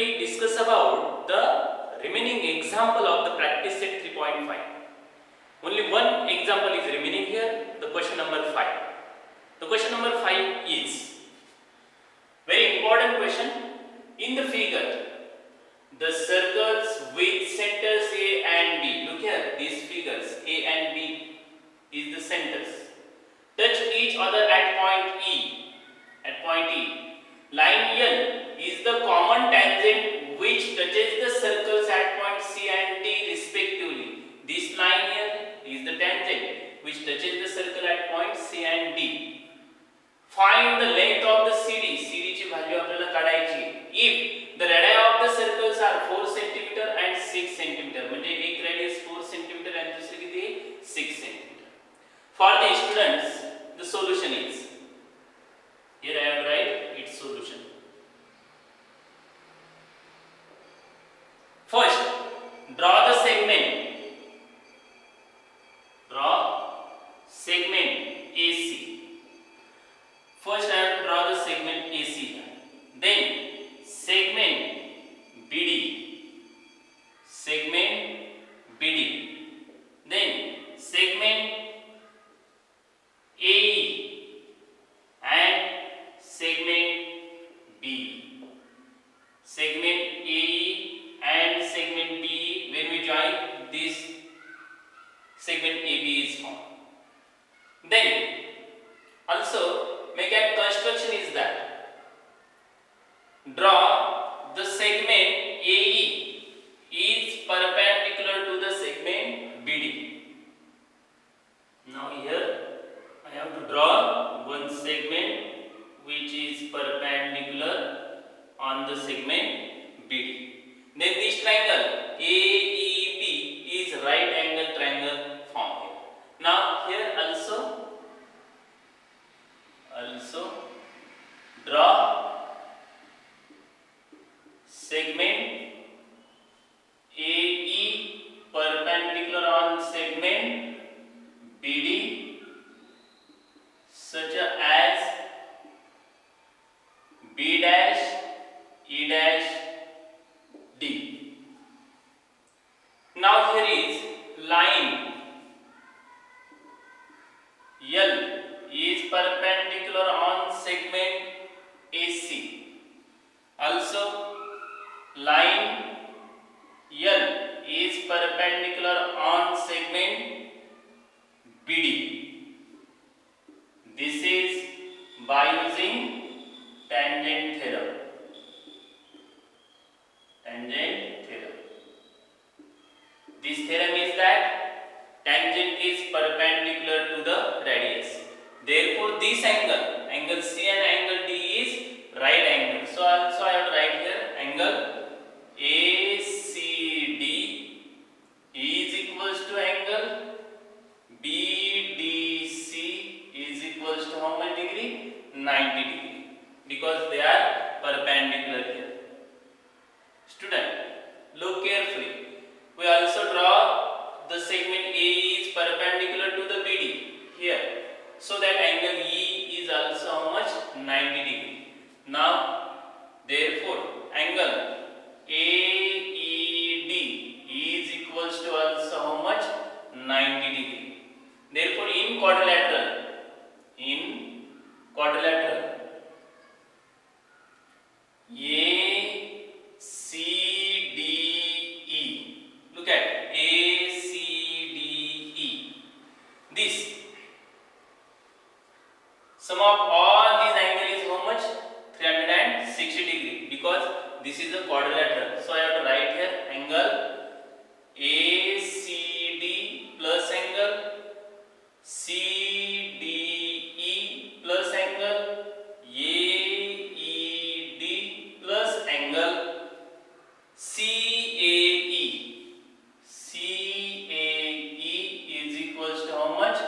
we discuss about the remaining example of the practice set 3.5. Only one example is remaining here, the question number 5. The question number 5 is very important question. In the figure, the circles with centers A and B, look here, these figures A and B is the centers, touch each other at point E. At point E, line L is the common tangent which touches the circles at point C and D respectively. This line here is the tangent which touches the circle at point C and D. Find the length of the CD. CD ची value आपल्याला काढायची. If the radii of the circles are 4 cm and 6 cm, म्हणजे एक radius 4 cm आणि दुसरी किती 6 cm. For the students, the solution is, here I have write its solution. First, draw the segment. Draw segment AC. First I have to draw the segment AC. Then segment BD. Segment BD. Then segment AE and segment B. Segment AE and segment B, when we join this, segment AB is formed. Then also make a construction is that draw the segment AE is perpendicular to the segment BD. Now here I have to draw one segment which is perpendicular on the segment BD. Then this triangle AEB is right angle triangle formed here. Now here also draw segment AE perpendicular on segment BD such as B dash E dash D. Now here is line L is perpendicular on segment AC. Also line L is perpendicular on segment BD. This is by using tangent theorem. Tangent theorem. This theorem is that tangent is perpendicular to the radius. Therefore, this angle, angle C and angle D is right angle. So also I have to write here angle ACD is equals to angle BDC is equals to how much degree? 90 degree, because they are perpendicular here. Student, look carefully. We also draw the segment AE is perpendicular to the BD here. So that angle E is also how much? 90 degree. Now, therefore, angle AED is equals to also how much? 90 degree. Therefore, in quadrilateral, ACDE. Look at ACDE. This sum of all these angle is how much? 360 degree, because this is a quadrilateral. So I have to write here angle ACD plus angle CDE plus angle AED plus angle CAE. CAE is equals to how much?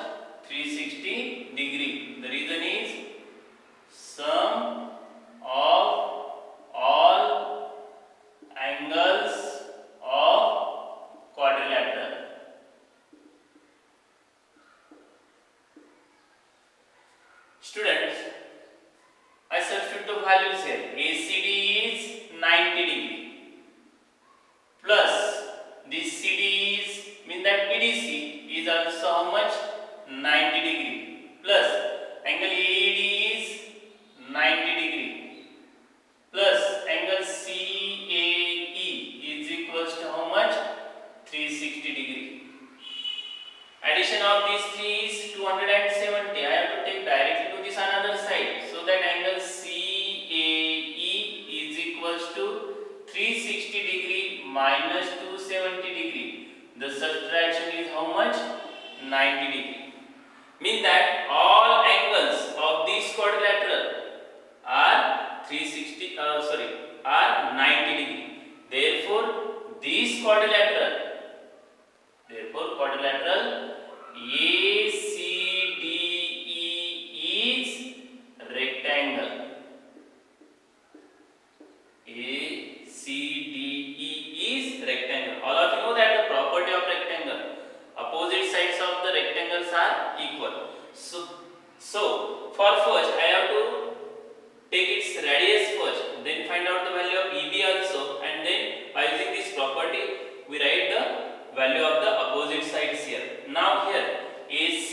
360 degree. The reason is sum of all angles of quadrilateral. Students, I substitute the values here. ACD is 90 degree. minus 270 degree. The subtraction is how much? 90 degree. Means that all angles of this quadrilateral are 90 degree. Therefore quadrilateral ACDE is rectangle. ACDE is rectangle. All of you know that the property of rectangle, opposite sides of the rectangles are equal. So for first I have to take its radius first, then find out the value of EB also, and then by using this property we write the value of the opposite sides here. Now here AC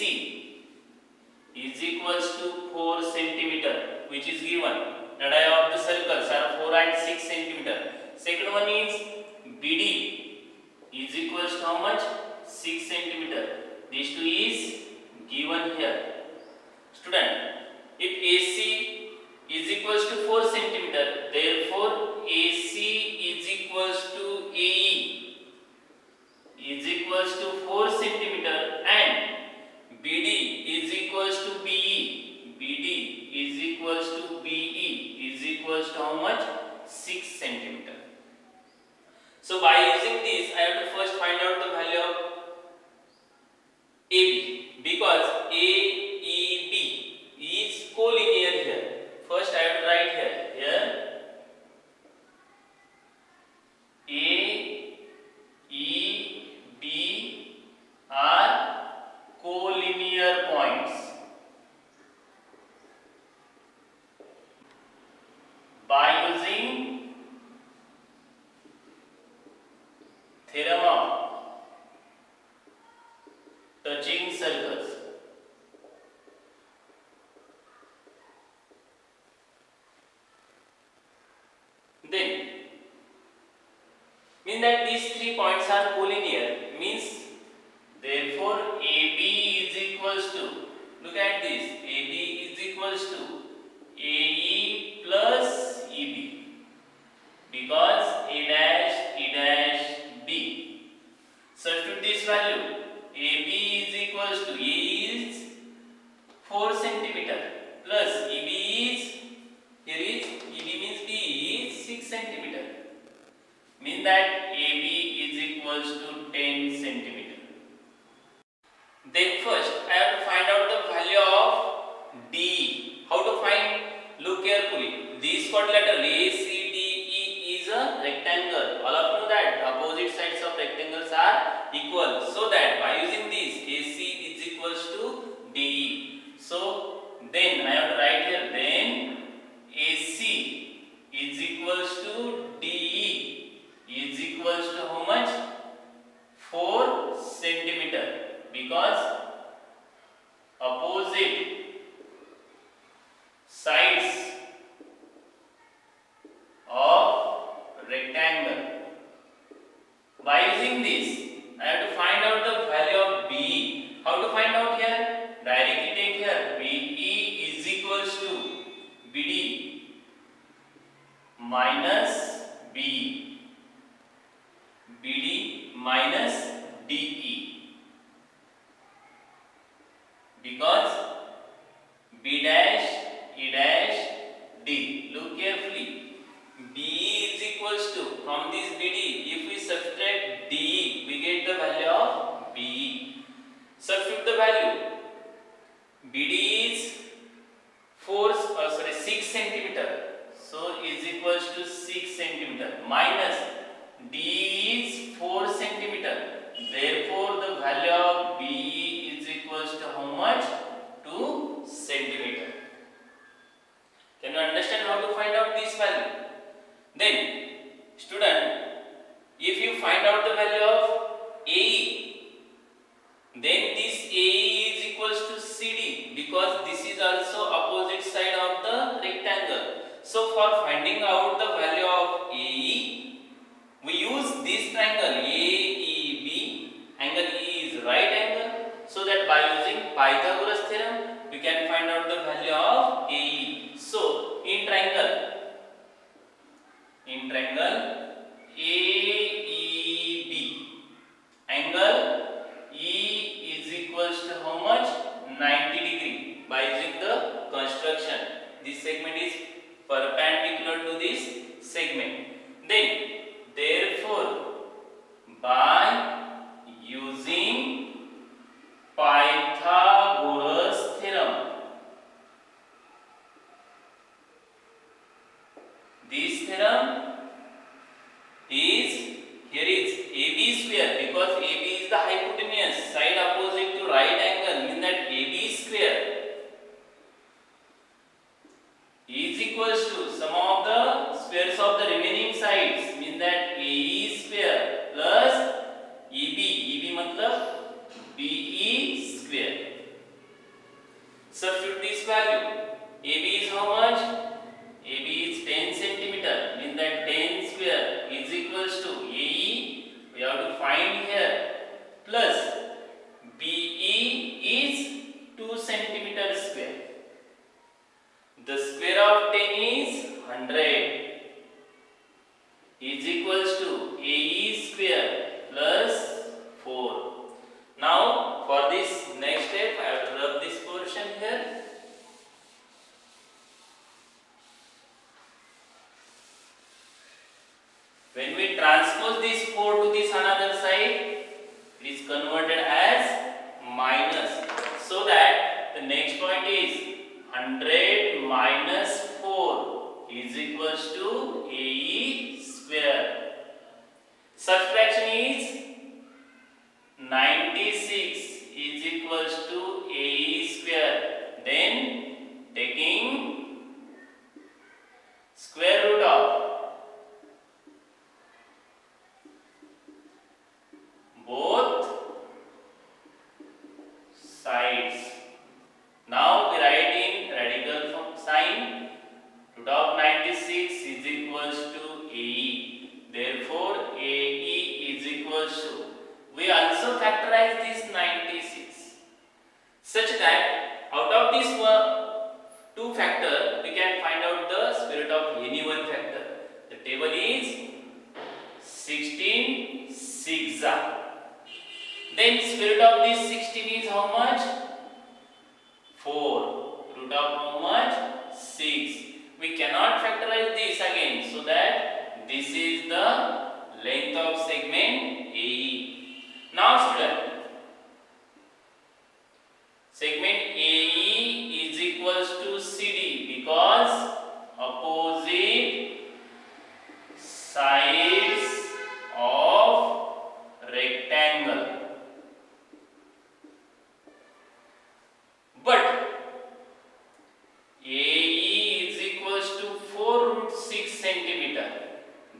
is equals to 4 centimeter, which is given. Radii of the circles are 4 and 6 centimeter. Second one is BD is equals to how much? 6 centimeter. These two is given here. Student, if AC is equals to 4 centimeter, therefore AC is equals to AE is equals to 4 centimeter and BD is equals to BE. BD is equals to BE is equals to how much? 6 centimeter. So by using this, I have to first find out the value of AB, because AEB is collinear here. First I have to write here AEB are collinear points. By using theorem of touching circles, then mean that these 3 points are collinear, means therefore AB is equals to, look at this, AB is equals to AE plus EB, because A dash B. Substitute this value. AB is equals to, A is 4 centimeter plus EB is, here is EB means B is 6 centimeter. Mean that AB is equals to 10 centimeter. Then first I have to find out the value of DE. How to find? Look carefully. This quadrilateral ACDE is a rectangle. All of you know that opposite sides of rectangles are equal. So that by using this, AC is equals to DE. So then I have to write here, then AC is equals to DE is equals to how much? 4 centimeter, because opposite sides of rectangle. By using this, I have to find out the value of BE. How to find out here? Directly take here, BE is equals to BD minus BE. BD minus DE, because B dash E dash D. Look carefully. BE is equals to, from this BD, if we subtract DE, we get the value of BE. Substitute the value. BD is 6 centimeter. So is equals to 6 centimeter minus D is 4 centimeter. Therefore the value of BE is equals to how much? 2 centimeter. Can you understand how to find out this value? Then student, if you find out the value of AE, then this AE is equals to CD, because this is also opposite side of the rectangle. So for finding out the value of AE, we use this triangle AEB. Angle E is right angle, so that by using Pythagoras theorem we can find out the value of AE. So in triangle AEB Then therefore by using Pythagoras theorem, this theorem is, here is AB square, because AB is the hypotenuse side opposite to right angle, means that AB square is equals to sum of the squares of the remaining sides, means that AE square plus EB, EB matlab BE square. Substitute this value. AB is how much? AB is 10 centimeter, means that 10 square is equals to AE, we have to find here, plus BE is 2 centimeter square. The square of 10 is 100, is equals to AE square plus 4. Now for this next step, I have to rub this portion here. When we transpose this 4 to this another side, it is converted as minus, so that the next point is 100 minus 4 is equals to AE square. Subtraction is 96 is equals to AE square. Then taking square root of both sides. Now we write in radical sign. Root of 96 is equals to AE. Therefore AE is equals to, we also factorize this 96 such that out of this two factor we can find out the square root of any one factor. The table is 16 6. Then square root of this 16 is how much? 4. Root of how much? 6. We cannot factorize this again, so that this is the length of segment AE. Now student, segment AE is equals to CD because opposite sides of rectangle. But AE is equals to 4 root 6 centimeter.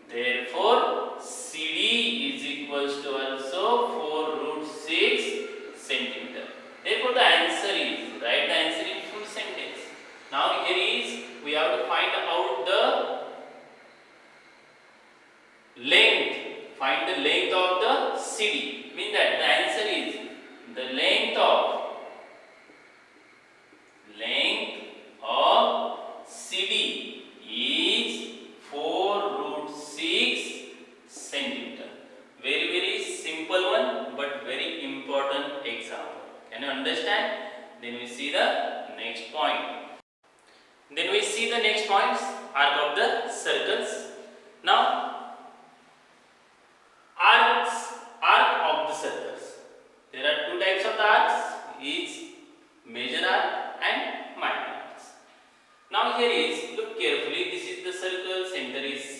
Therefore CD is equals to also 4 root 6 centimeter. Therefore the answer is, write the answer in full sentence. Now here is, we have to find out the length. Find the length of the CD. Mean that the answer is the length of CD is 4 root 6 centimeter. Very very simple one, but very important example. Can you understand? Then we see the next point. Then we see the next points, arc of the circles. Now arc of the circles. There are two types of arcs, is major arc and minor arcs. Now here is, look carefully, this is the circle, center is C,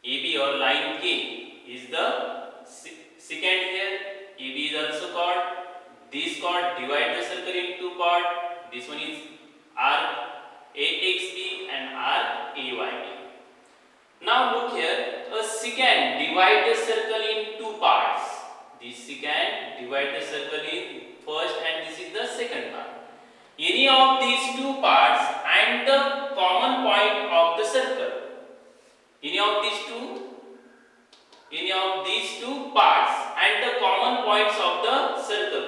AB or line K is the secant here, AB is also chord. This chord divide the circle in two parts. This one is arc AXB and arc AYB. Now look here, a secant divide the circle in two parts. This secant divide the circle in first and this is the second part. Any of these two parts and the common point of the circle. Any of these two parts and the common points of the circle,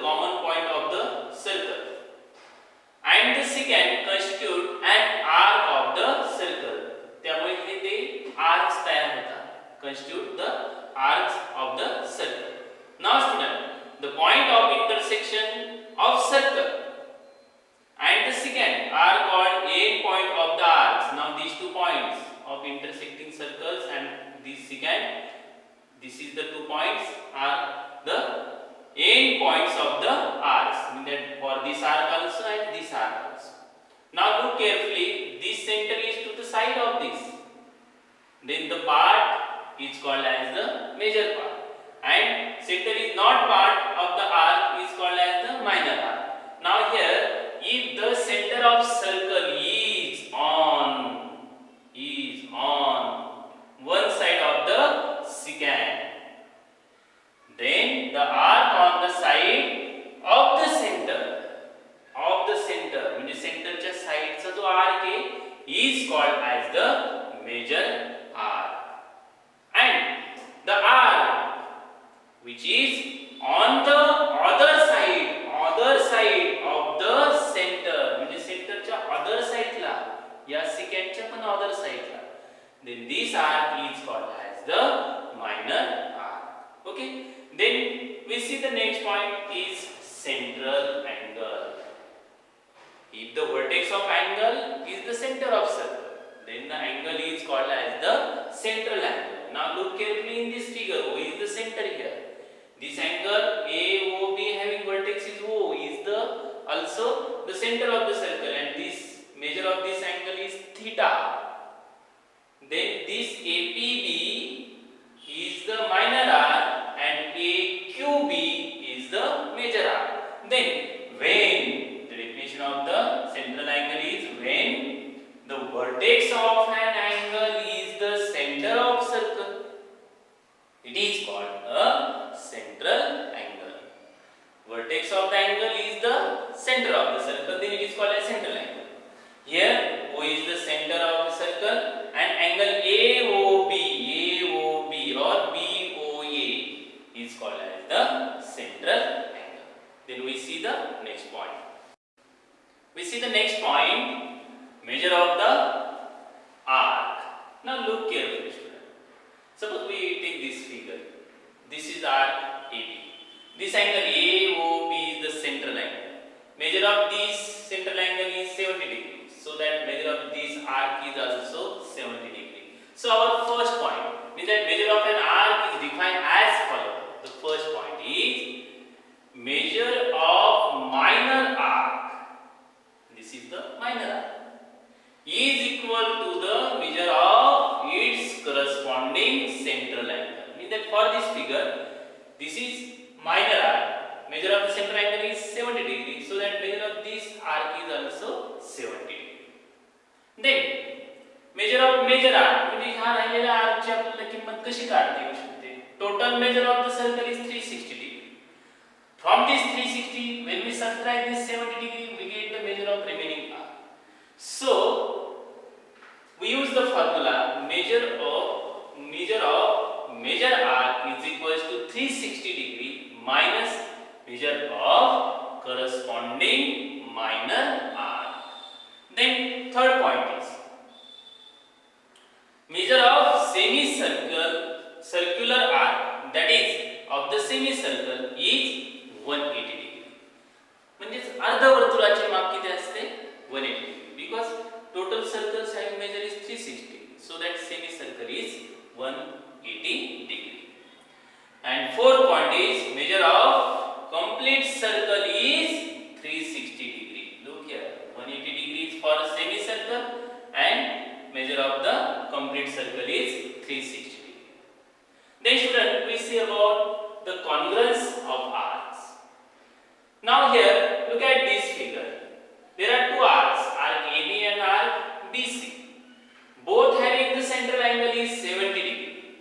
and the secant constitute an arc of the circle. त्यामुळे हे ते arcs तयार होतात, constitute the arcs of the circle. Now student, the point of intersection of circle and the secant are called end point of the arcs. Now these 2 points of intersecting circles and this secant. This is the 2 points are the end points of the arcs. Mean that for this arc also and this arc also. Now look carefully. This center is to the side of this. Then the part is called as the major part. And center is not part of the arc is called as the minor arc. Now here, if the center of circle is on one side of the secant, then the arc on the side of the center म्हणजे सेंटरच्या साइडचा जो arc आहे is called as the major arc. And the arc which is on the other side of the center म्हणजे सेंटरच्या other साइडला या secantच्या पण other साइडला, then this arc is called as the minor arc. Okay, then we see the next point is central angle. If the vertex of angle is the center of circle, then the angle is called as the central angle. Now look carefully in this figure. O is the center here. This angle AOB having vertex is O is the also the center of the circle, and this measure of this angle is theta. Then this APB is the minor arc and AQB is the major arc. Then when the definition of the central angle is when the vertex of an angle is the center of circle, it is called a central angle. Vertex of the angle is the center of the circle, then it is called a central angle. Here O is the center of the circle and angle AOB or BOA is called as the central angle. Then we see the next point. We see the next point, measure of the arc. Now look carefully, student. Suppose we take this figure. This is arc AB. This angle AOB is the central angle. Measure of this central angle is 70 degrees. So that measure of this arc is also 70 degrees. So our first point means that measure of an arc is defined as follows. The first point is measure of minor arc. This is the minor arc is equal to the measure of its corresponding central angle. Means that for this figure, this is minor arc. Measure of the central angle is 70 degrees. So that measure of this arc is also 70 degrees. Then measure of major arc म्हणजे ह्या राहिलेल्या आर्कची आपल्याला किंमत कशी काढता येऊ शकते. Total measure of the circle is 360 degree. From this 360, when we subtract this 70 degree, we get the measure of remaining arc. So we use the formula measure of major arc is equals to 360 degree minus measure of corresponding minor arc. Then third point is measure of circular arc, that is of the semicircle is 180 degree. म्हणजेच अर्धवर्तुळाचे माप किती असते 180 degree, because total circle side measure is 360, so that semicircle is 180 degree. And fourth point is measure of complete circle is 360 degree. Look here, 180 degree is for semicircle and measure of the complete circle is 360 degree. Then student, we see about the congruence of arcs. Now here, look at this figure. There are two arcs, arc AB and arc BC. Both having the central angle is 70 degree.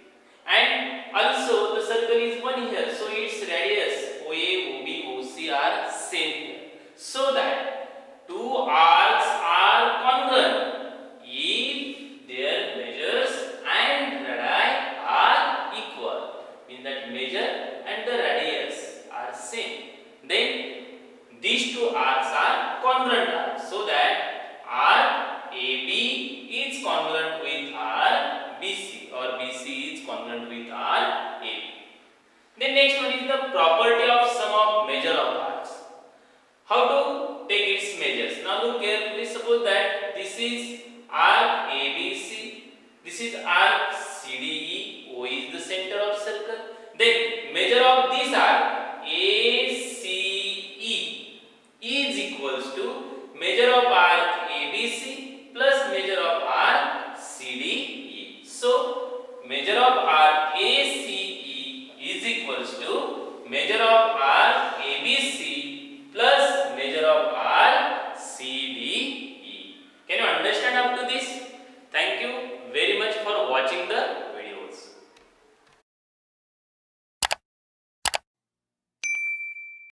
And also the circle is 1 here, so its radius OA, OB, OC are same here. So that two arcs are congruent if their measures and radii are equal. Means that measure and the radius are same. Then these two arcs are congruent arcs, so that arc AB is congruent with arc BC or BC is congruent with arc AB. Then next one is the property of sum of measure of arcs. How to take its measures? Now look carefully. Suppose that this is arc AB